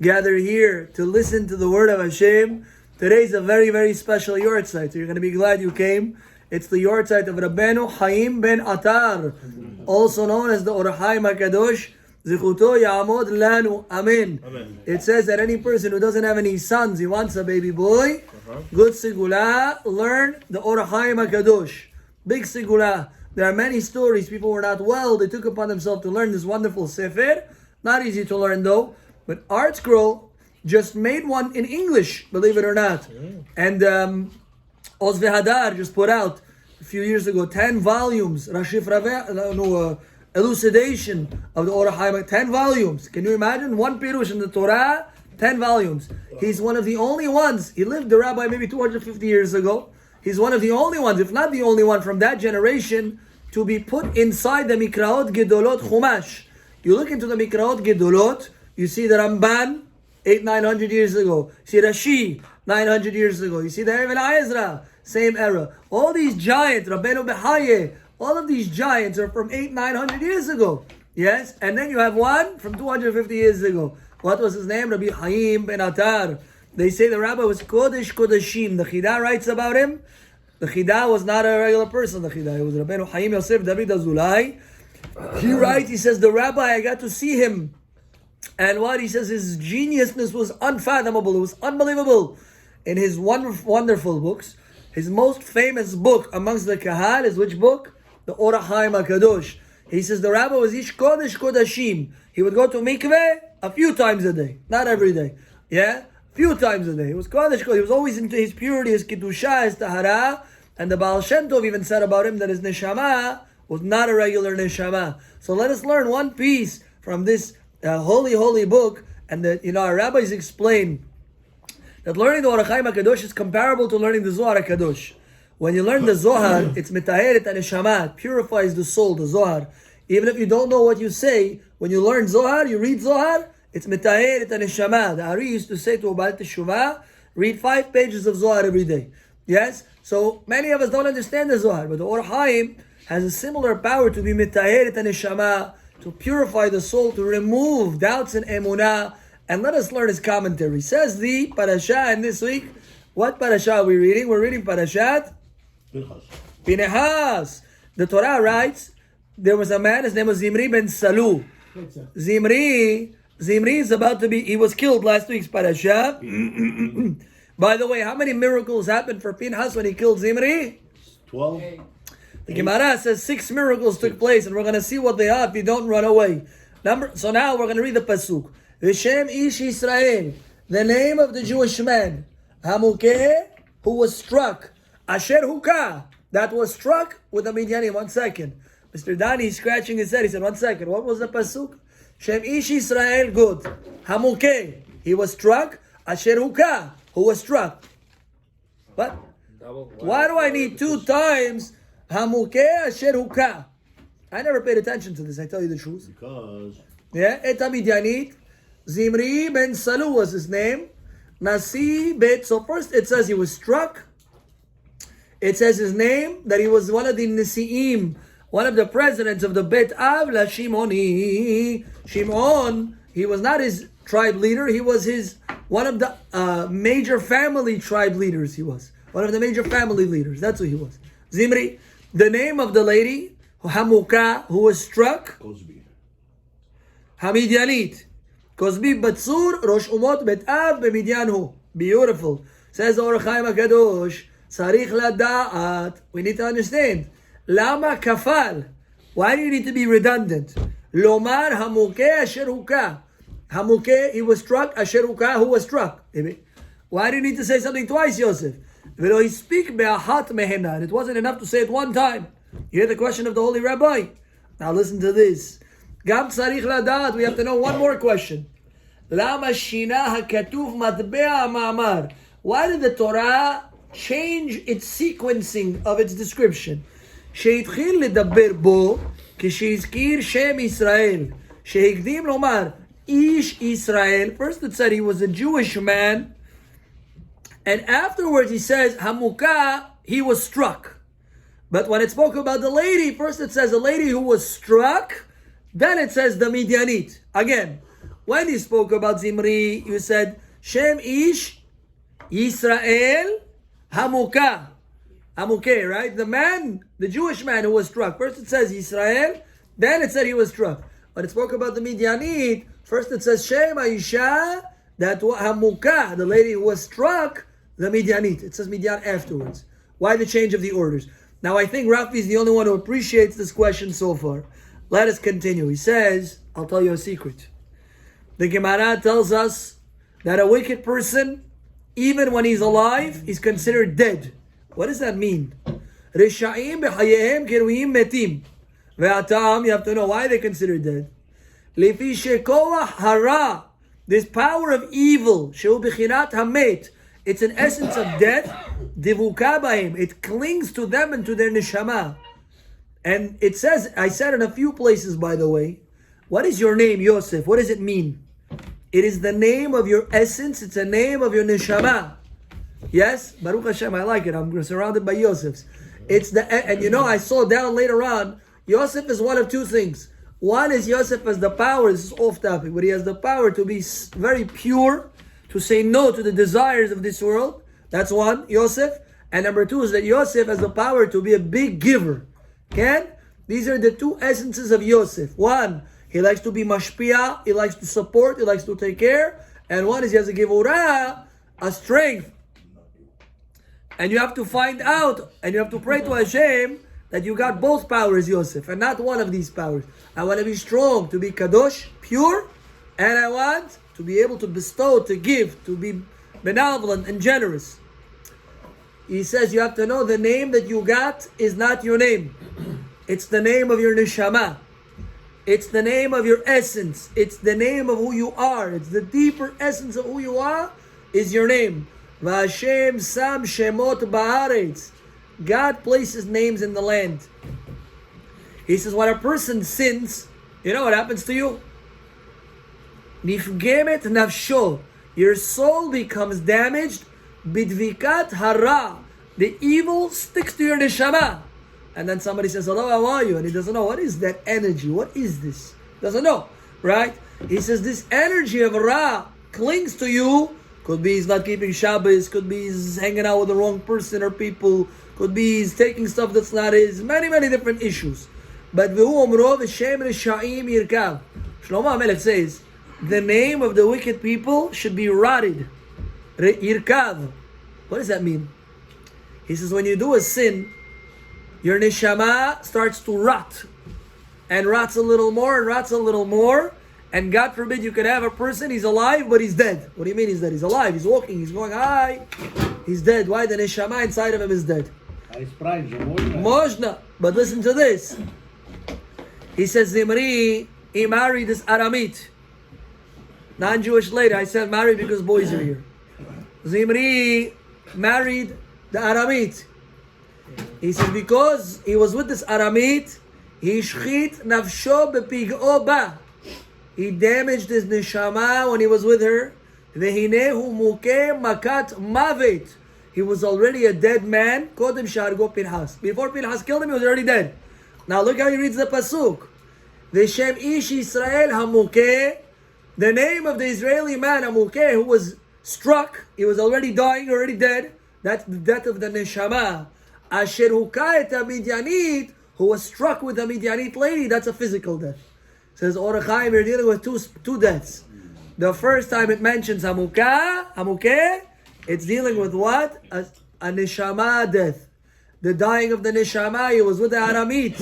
gather here to listen to the word of Hashem. Today's a very, very special yortzeit. So you're going to be glad you came. It's the yortzeit of Rabbeinu Hahaim ben Atar, also known as the Hahaim Hakadosh. Zichuto Ya'amod Lanu. Amen. It says that any person who doesn't have any sons, he wants a baby boy. Good sigula, learn the Hahaim Hakadosh. Big sigula. There are many stories. People were not well. They took upon themselves to learn this wonderful sefer. Not easy to learn though. But Art Scroll just made one in English, believe it or not. And Oz Vehadar just put out a few years ago 10 volumes, elucidation of the Hahaim, 10 volumes. Can you imagine? One Pirush in the Torah, 10 volumes. He's one of the only ones. He lived, the rabbi, maybe 250 years ago. He's one of the only ones, if not the only one from that generation, to be put inside the Mikraot Gedolot Chumash. You look into the Mikraot Gedolot, you see the Ramban, 800-900 years ago. You see Rashi, 900 years ago. You see the Ibn Ezra, same era. All these giants, Rabbeinu Behaye, all of these giants are from 800-900 years ago. Yes? And then you have one from 250 years ago. What was his name? Rabbi Haim ben Atar. They say the rabbi was Kodesh Kodeshim. The Chidah writes about him. The Chidah was not a regular person, the Chidah. It was Rabbeinu Haim Yosef David Azulai. He writes, he says, the rabbi, I got to see him. And what he says, his geniusness was unfathomable. It was unbelievable. In his wonderful books, his most famous book amongst the Kahal is which book? The Hahaim Hakadosh. He says the rabbi was Ish Kodesh Kodashim. He would go to mikveh a few times a day, not every day. Yeah, a few times a day. He was Kodesh Kodesh. He was always into his purity, his Kiddusha, his Tahara. And the Baal Shem Tov even said about him that his Neshama was not a regular Neshama. So let us learn one piece from this holy book, and that our rabbis explain that learning the Hahaim Hakadosh is comparable to learning the Zohar Hakadosh. When you learn the Zohar, it's mitaheret and neshama, it purifies the soul, the Zohar. Even if you don't know what you say, when you learn Zohar, you read Zohar, it's mitaheret and neshama. The Ari used to say to Abal Teshuvah, read 5 pages of Zohar every day. Yes? So many of us don't understand the Zohar, but the Hahaim has a similar power to be mitaheret and neshama, to purify the soul, to remove doubts and emunah. And let us learn his commentary. Says the parsha, and this week, what parsha are we reading? We're reading Parashat Pinchas. The Torah writes, there was a man, his name was Zimri ben Salu. Zimri is about to be, he was killed last week's parasha. By the way, how many miracles happened for Pinchas when he killed Zimri? 12. The Gemara says 6 miracles took place, and we're going to see what they are if you don't run away. So now we're going to read the pasuk. Vishem Ish Israel, the name of the Jewish man, Hamukeh, who was struck, Asher Hukah, that was struck with a Midiani. 1 second. Mr. Dani is scratching his head. He said, 1 second. What was the pasuk? Shem Ish Israel, good. Hamukeh, he was struck. Asher Hukah, who was struck. What? Why do I need 2 times Hamukeh Asher Hukah? I never paid attention to this, I tell you the truth. Because Et Midianit, Zimri ben Salu was his name. Nasi bet. So first it says he was struck. It says his name, that he was one of the Nisi'im, one of the presidents of the Bet Av La Shimoni. Shimon, he was not his tribe leader, he was one of the major family tribe leaders. He was one of the major family leaders. That's who he was. Zimri. The name of the lady, Hamukah, who was struck, Cosby. Hamidianit. Cosby Batsur, Rosh Umot Bet Av Bemidianhu. Beautiful. Says the Hahaim Hakadosh, Sarich Lada'at. We need to understand. Lama Kafal. Why do you need to be redundant? Lomar Hamukeh Asher Hukah. Hamukeh, he was struck. Asher Hukah, who was struck. Why do you need to say something twice, Yosef? V'lo speak be'ahat mehena. And it wasn't enough to say it 1 time. You hear the question of the holy rabbi. Now listen to this. Gam tzarich ladat. We have to know one more question. Lama shina hakatuv matbea ma'amar. Why did the Torah change its sequencing of its description? Sheitchil ledaber bo k'sheizkir shem Yisrael. Sheikdim lomar ish Yisrael. First it said he was a Jewish man. And afterwards he says, Hamukah, he was struck. But when it spoke about the lady, first it says a lady who was struck, then it says the Midianit. Again, when you spoke about Zimri, you said, Shem Ish Yisrael Hamukah. Hamukeh, right? The man, the Jewish man who was struck. First it says Yisrael, then it said he was struck. But it spoke about the Midianite. First it says Shem Aisha, that Hamukah, the lady who was struck, the Midianite. It says Midian afterwards. Why the change of the orders? Now I think Rafi is the only one who appreciates this question so far. Let us continue. He says, I'll tell you a secret. The Gemara tells us that a wicked person, even when he's alive, is considered dead. What does that mean? Risha'im b'chayehem kiruim metim. Ve'atam, you have to know why they're considered dead. Lefi shekoach hara, this power of evil, shehu b'chinat hamet, it's an essence of death, divuka b'hem, it clings to them and to their neshama. And it says, I said in a few places by the way, what is your name, Yosef? What does it mean? It is the name of your essence, it's a name of your neshama. Yes? Baruch Hashem, I like it. I'm surrounded by Yosefs. It's the, and you know, I saw down later on, Yosef is one of two things. One is Yosef has the power, this is off topic, but he has the power to be very pure, to say no to the desires of this world. That's one, Yosef. And number two is that Yosef has the power to be a big giver. Can? These are the two essences of Yosef. One, he likes to be mashpia, he likes to support, he likes to take care. And one is he has a gevurah, a strength. And you have to find out, and you have to pray to Hashem that you got both powers, Yosef, and not one of these powers. I want to be strong, to be kadosh, pure, and I want to be able to bestow, to give, to be benevolent and generous. He says you have to know the name that you got is not your name. It's the name of your neshama. It's the name of your essence. It's the name of who you are. It's the deeper essence of who you are is your name. V'Hashem sam shemot ba'aretz. God places names in the land. He says when a person sins, you know what happens to you? Nifgemet nafsho. Your soul becomes damaged. Bidvikat hara. The evil sticks to your neshama. And then somebody says, hello, how are you? And he doesn't know, what is that energy? What is this? Doesn't know, right? He says this energy of Ra clings to you. Could be he's not keeping Shabbos. Could be he's hanging out with the wrong person or people. Could be he's taking stuff that's not his. Many, many different issues. But V'hu omro v'shem risha'im yirkav. Shlomo HaMelech says, the name of the wicked people should be rotted. Yirkav. What does that mean? He says when you do a sin, your neshama starts to rot. And rots a little more and rots a little more. And God forbid you could have a person, he's alive but he's dead. What do you mean he's dead? He's alive, he's walking, he's going, hi. He's dead. Why? The neshama inside of him is dead. Mojna. But listen to this. He says Zimri, he married this Aramit. Non-Jewish lady. I said married because boys are here. Zimri married the Aramit. He says because he was with this Aramit, he shchit nafsho bepig'o ba. He damaged his neshama when he was with her. Vehinehu mukeh makat mavet. He was already a dead man. Kodem shargo Pinchas. Before Pinchas killed him, he was already dead. Now look how he reads the pasuk. Veshem ish Yisrael hamukeh. The name of the Israeli man hamukeh who was struck. He was already dying, already dead. That's the death of the neshama. Asher hukah et Midianit, who was struck with the Midianite lady. That's a physical death. Says Hahaim, you're dealing with two deaths. The first time it mentions hamukeh, it's dealing with what? A neshama death. The dying of the neshama. He was with the Aramit.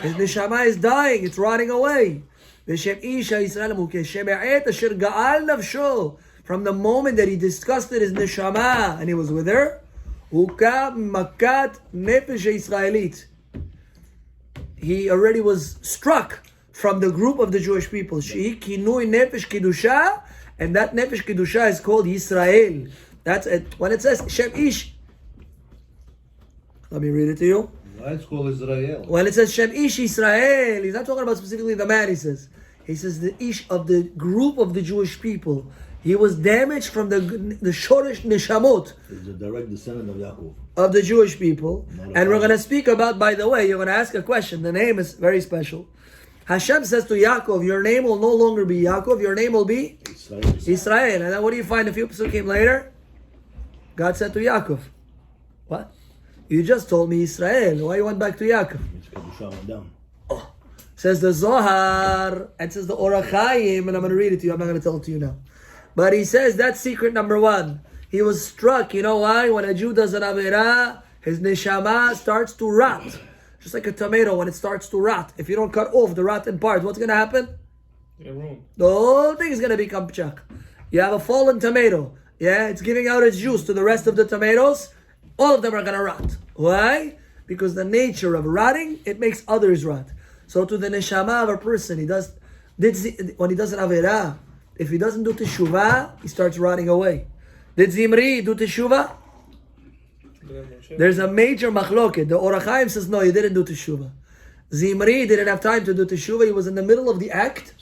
His neshama is dying. It's rotting away. From the moment that he disgusted his neshama and he was with her, he already was struck from the group of the Jewish people. And that nefesh kedusha is called Yisrael. That's it. When it says Shem Ish, let me read it to you. Why it's called Israel? When it says Shem Ish Yisrael, he's not talking about specifically the man, he says. He says the Ish of the group of the Jewish people. He was damaged from the Shoresh Neshamot. He's a direct descendant of Yaakov. Of the Jewish people. And we're going to speak about, by the way, you're going to ask a question. The name is very special. Hashem says to Yaakov, your name will no longer be Yaakov, your name will be Israel. And then what do you find a few psukim later? God said to Yaakov, what? You just told me Israel. Why you went back to Yaakov? Says the Zohar, and says the Hahaim, and I'm going to read it to you. I'm not going to tell it to you now. But he says that's secret number one. He was struck. You know why? When a Jew does an Averah, his neshama starts to rot. Just like a tomato when it starts to rot. If you don't cut off the rotten part, what's going to happen? The whole thing is going to become pchak. You have a fallen tomato. Yeah, it's giving out its juice to the rest of the tomatoes. All of them are going to rot. Why? Because the nature of rotting, it makes others rot. So to the neshama of a person, when he does an averah, if he doesn't do teshuvah, he starts rotting away. Did Zimri do teshuvah? There's a major machloket. The Hahaim says no, he didn't do teshuvah. Zimri didn't have time to do teshuvah. He was in the middle of the act,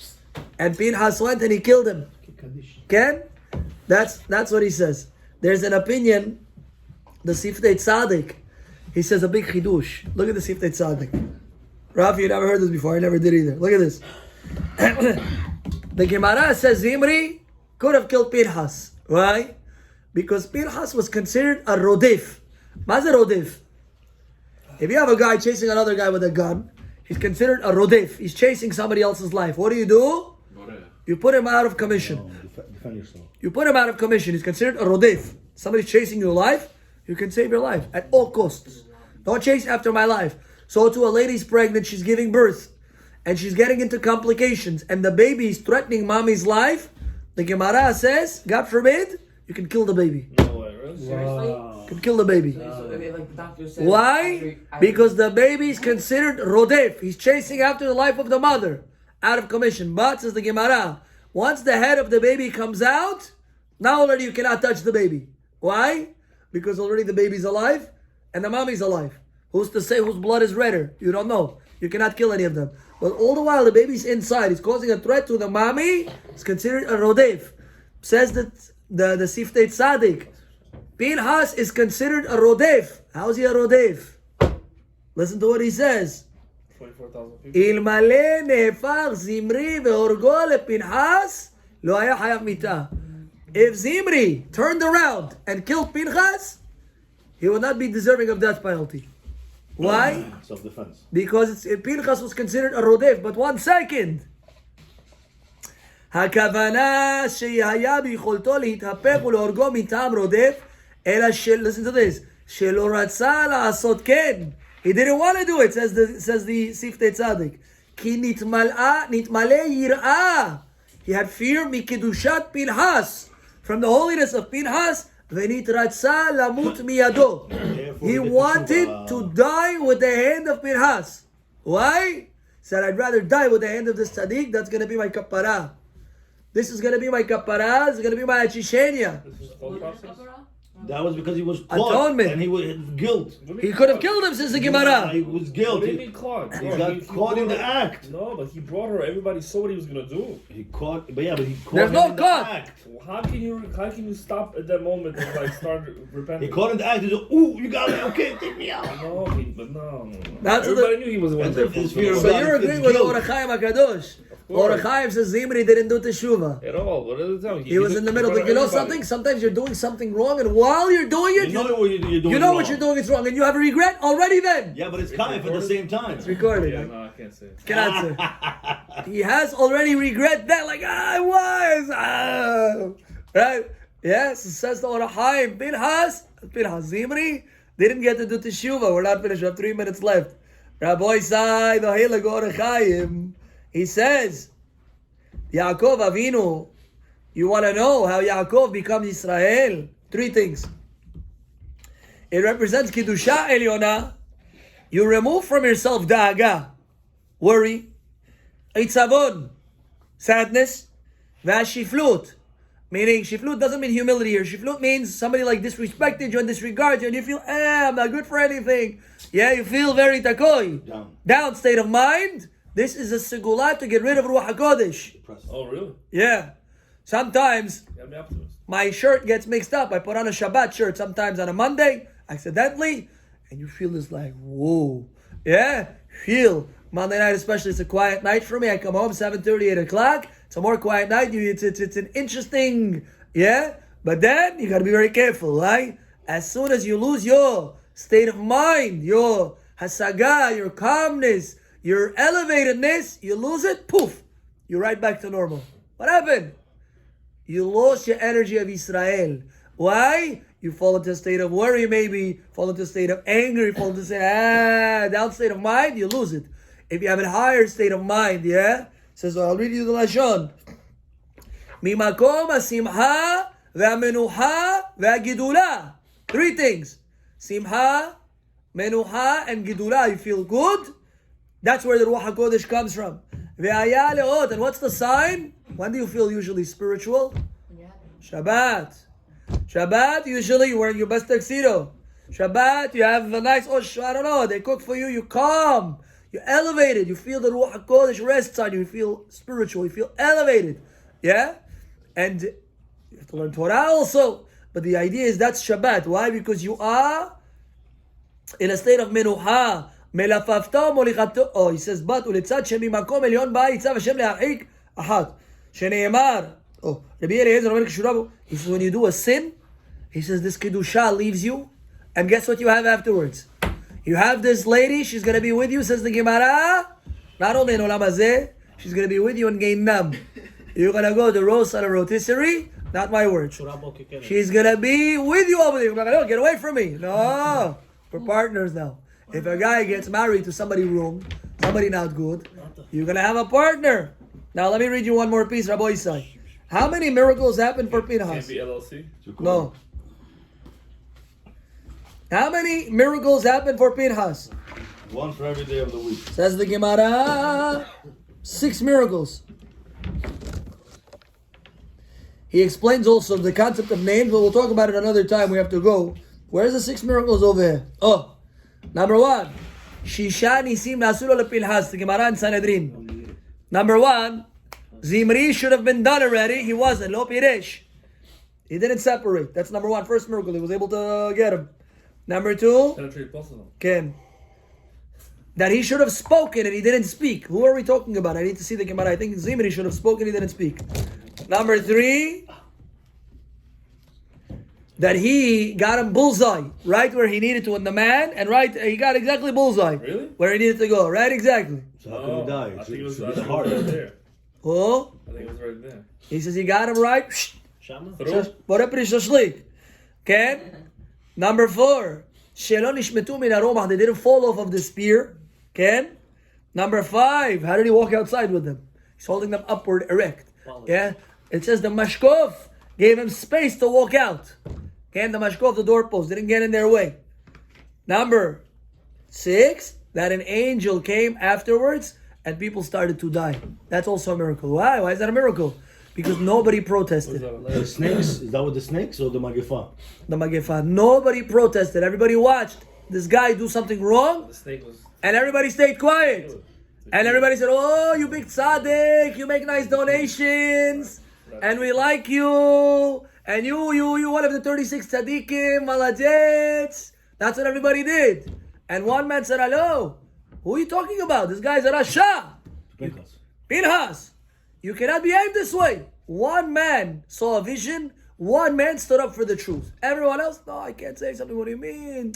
and Pinchas went and he killed him. Ken? That's what he says. There's an opinion. The Siftei Tzaddik, he says a big chidush. Look at the Siftei Tzaddik. Rafi, you never heard this before. I never did either. Look at this. The Gemara says Zimri could have killed Pinchas. Why? Because Pinchas was considered a rodif. What's a rodif? If you have a guy chasing another guy with a gun, he's considered a rodif. He's chasing somebody else's life. What do? You put him out of commission. Defend yourself. You put him out of commission. He's considered a rodif. Somebody's chasing your life, you can save your life at all costs. Don't chase after my life. So to a lady's pregnant, she's giving birth, and she's getting into complications, and the baby is threatening mommy's life. The Gemara says, God forbid, you can kill the baby. No way, really? Seriously? You can kill the baby. So, like the doctor said, Why? Because the baby is considered rodef. He's chasing after the life of the mother, out of commission. But, says the Gemara, once the head of the baby comes out, now already you cannot touch the baby. Why? Because already the baby's alive, and the mommy's alive. Who's to say whose blood is redder? You don't know. You cannot kill any of them. But all the while the baby's inside, he's causing a threat to the mommy, it's considered a rodef. Says that the Siftei Tzaddik, Pinchas is considered a rodef. How is he a rodef? Listen to what he says. 24,000 people. Ilmale nehefach Zimri ve'orgo lePinchas lo haya hayav mita. If Zimri turned around and killed Pinchas, he would not be deserving of death penalty. Why? Self-defense. Because Pinchas was considered a rodef. But 1 second. הכוונה שהיה ביכולתו להתהפך ולהורגו מטעם רודף, אלא listen to this, שלא רצה לעשות כן. He didn't want to do it, says the Siftei Tzaddik. כי נתמלא יראה. He had fear מקדושת Pinchas, from the holiness of Pinchas, ונתרצה למות מידו. He wanted to die with the hand of Pinchas. Why? He said, I'd rather die with the hand of this tzaddik. That's going to be my kapara. This is going to be my kapara. This is going to be my achishenia. This is the whole process? That was because he was caught. Atonement. And he was guilt. He could have killed him, says the Gemara. He was What guilt. do you mean caught? He got caught in the act. No, but he brought her. Everybody saw what he was gonna do. He caught, but he caught There's him no in the caught. act. How can you stop at that moment and like start repenting? He caught in the act. He said, "Ooh, you got me. Okay, take me out." No, but no. That's Everybody knew he was the one That's that his fear of So God. you're agreeing with Guilt. Hahaim Hakadosh. course. Hahaim says Zimri didn't do teshuvah. At all. What does it tell you? He was in the middle. But you know something? Sometimes you're doing something wrong, and while you're doing it, You know what you're doing. you know what wrong. you're doing is wrong, and you have a regret already then. Yeah, but it's coming at the same time. It's recorded. Yeah, no, I can't say it. Cannot say. He has already regret that, like, I was. Right? Yes, it says the Hahaim. Pinchas, Zimri didn't get to do teshuvah. We're not finished. We have 3 minutes left. Rabbi Sai, the Heilig Hahaim, he says, Yaakov Avinu, you want to know how Yaakov becomes Israel? 3 things. It represents Kiddusha Eliona. You remove from yourself da'aga, worry, itzavon, sadness, v'ashiflut. Meaning, shiflut doesn't mean humility here. Shiflut means somebody like disrespected you and disregards you, and you feel, I'm not good for anything. Yeah, you feel very takoi. Down state of mind. This is a segulah to get rid of Ruach HaKodesh. Oh, really? Yeah. Sometimes Yeah, me optimist. my shirt gets mixed up. I put on a Shabbat shirt sometimes on a Monday, accidentally, and you feel this like, whoa. Yeah? Feel Monday night especially, it's a quiet night for me. I come home 7:30, 8 o'clock. It's a more quiet night. It's an interesting, yeah? But then, you got to be very careful, right? As soon as you lose your state of mind, your hasaga, your calmness, your elevatedness, you lose it, poof, you're right back to normal. What happened? You lost your energy of Israel. Why? You fall into a state of worry, maybe, fall into a state of anger, you fall into a down state of mind, you lose it. If you have a higher state of mind, yeah? It says, I'll read you the Lashon. Mimakom ha-simha ve'amenuha ve'gidula. 3 things. Simha, menuha, and gidula. You feel good. That's where the Ruach HaKodesh comes from. Ve'aya le'ot. And what's the sign? When do you feel usually spiritual? Shabbat. Shabbat, usually you're wearing your best tuxedo. Shabbat, you have a nice, I don't know, they cook for you, you calm. You're elevated. You feel the Ruach HaKodesh rests on you. You feel spiritual. You feel elevated. Yeah? And you have to learn Torah also. But the idea is that's Shabbat. Why? Because you are in a state of menuha. מלפפתו מוליכתו. Oh, he says, but ולצד שממקום עליון בא יצב השם להרחיק אחת. שנאמר, רבי אליעזר אומר כשורה בו, he says, when you do a sin, he says, this kedusha leaves you, and guess what you have afterwards? You have this lady, she's going to be with you, says the Gemara, not only in Olam Hazeh, she's going to be with you in Gainam. You're going to go to roast on a rotisserie, not my word. She's going to be with you over there. You're like, get away from me. No, we're partners now. If a guy gets married to somebody wrong, somebody not good, you're going to have a partner. Now let me read you one more piece, Rabbi Isai. How many miracles happened for Pinchas? Can't be LLC? No. How many miracles happened for Pinchas? 1 for every day of the week. Says the Gemara, 6 miracles. He explains also the concept of names, but we'll talk about it another time. We have to go. Where's the 6 miracles over here? Oh, number 1. Shisha nisim nasulo lepinchas. The Gemara in Sanhedrin. Number 1. Zimri should have been done already. He wasn't. Lo piresh. He didn't separate. That's number 1. First miracle. He was able to get him. Number 2. Ken. That he should have spoken and he didn't speak. Who are we talking about? I need to see the Gemara. I think Zimri should have spoken, he didn't speak. Number 3. That he got him bullseye. Right where he needed to in the man. And right, he got exactly bullseye. Really? Where he needed to go. Right, exactly. So how can he die? I think it was It's right hard. there. Oh. I think it was right there. He says he got him right. Okay. Number 4. They didn't fall off of the spear. Okay. Number 5. How did he walk outside with them? He's holding them upward, erect. Yeah. It says the mashkov gave him space to walk out. Okay. The mashkov, the doorpost, didn't get in their way. Number 6. That an angel came afterwards and people started to die. That's also a miracle. Why? Why is that a miracle? Because nobody protested. The snakes? Is that with the snakes or the magifa? The Magefa. Nobody protested. Everybody watched this guy do something wrong. The snake was... And everybody stayed quiet. And everybody said, oh, you big tzaddik. You make nice donations. And we like you. And you one of the 36 tzaddikim, maladets. That's what everybody did. And one man said, hello. Who are you talking about? This guy's a Rasha. Pinchas. You cannot behave this way. One man saw a vision. One man stood up for the truth. Everyone else, no, I can't say something. What do you mean?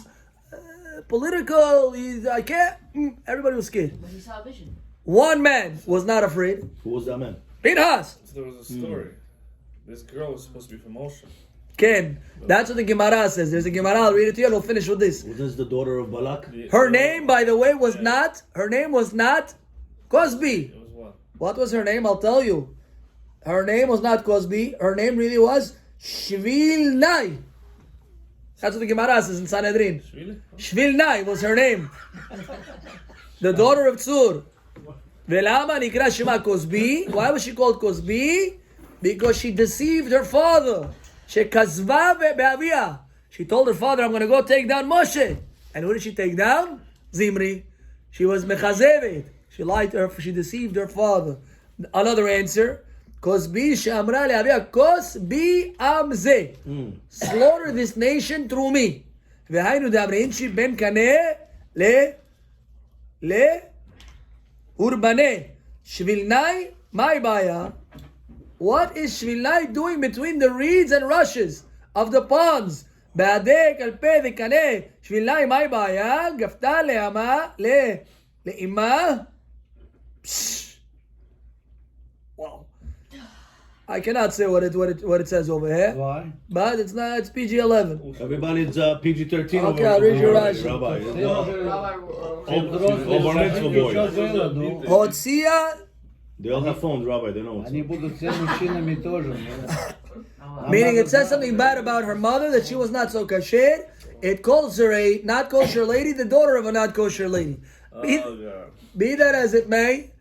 Political. I can't. Everybody was scared. But he saw a vision. One man was not afraid. Who was that man? Pinchas. So there was a story. This girl was supposed to be from Moshe. Ken. That's what the Gemara says. There's a Gemara. I'll read it to you and we'll finish with this. Was this the daughter of Balak? Her name, by the way, was not Cosby. It was what? What was her name? I'll tell you. Her name was not Cosby. Her name really was Shvilnai. That's what the Gemara says in Sanhedrin. Shvilnai was her name. The daughter of Tzur. Velama nikra shema Cosby. Why was she called Cosby? Because she deceived her father. Shekazva be'avia. She told her father, I'm going to go take down Moshe. And who did she take down? Zimri. She was mechazevet. She lied to her, she deceived her father. Another answer. Cosbi she'amra le'avia Cosbi amze. Slaughter this nation through me. Ve'hainu de'amrein shi ben kaneh le Urbane. Shvilnai, my baya. What is Shvilnai doing between the reeds and rushes of the ponds? Be'adek al pe v'kaneh. Shvilnai, my baya. Gafta le'ama le'ima. Wow. I cannot say what it says over here. Why? But it's not. It's PG-11. Everybody's PG-13 Okay, I'll read your Rashi. Rabbi. Ну, Hotzia, They all have phones, Rabbi. They know what's они up. будут все мужчинами тоже. meaning it says something bad about her mother, that she was not so kasher. It calls her a not kosher lady, the daughter of a not kosher lady. Be that as it may,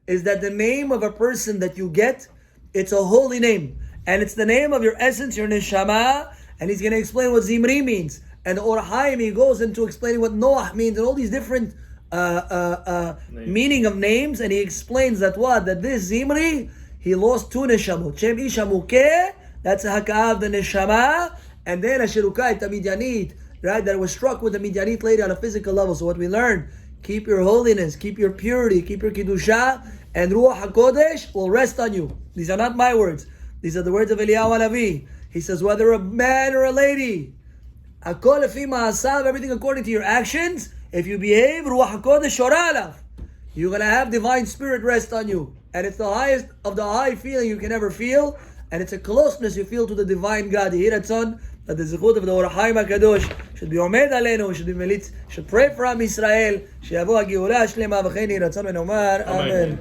is that the name of a person that you get, it's a holy name. And it's the name of your essence, your neshama. And he's going to explain what Zimri means. And the Hahaim, he goes into explaining what Noah means and all these different meaning of names. And he explains that what? That this Zimri, he lost two neshamot. Shem Isha Mukeh, that's a Hakav, the neshama. And then a Shirukai, the Midyanit, right? That was struck with the Midyanit lady on a physical level. So what we learned, keep your holiness, keep your purity, keep your Kiddusha, and Ruach HaKodesh will rest on you. These are not my words. These are the words of Eliyahu Hanavi. He says, whether a man or a lady, Hakol lefi ma'asav, everything according to your actions, if you behave, Ruach HaKodesh shora alav, you're going to have divine spirit rest on you. And it's the highest of the high feeling you can ever feel, and it's a closeness you feel to the divine God. Yiratzon, that the zechut of the Hahaim Hakadosh should be omed aleinu, should be melitz, should pray for Am Yisrael, שיבוא הגאולה השלמה וכן יהי רצון ונאמר אמן.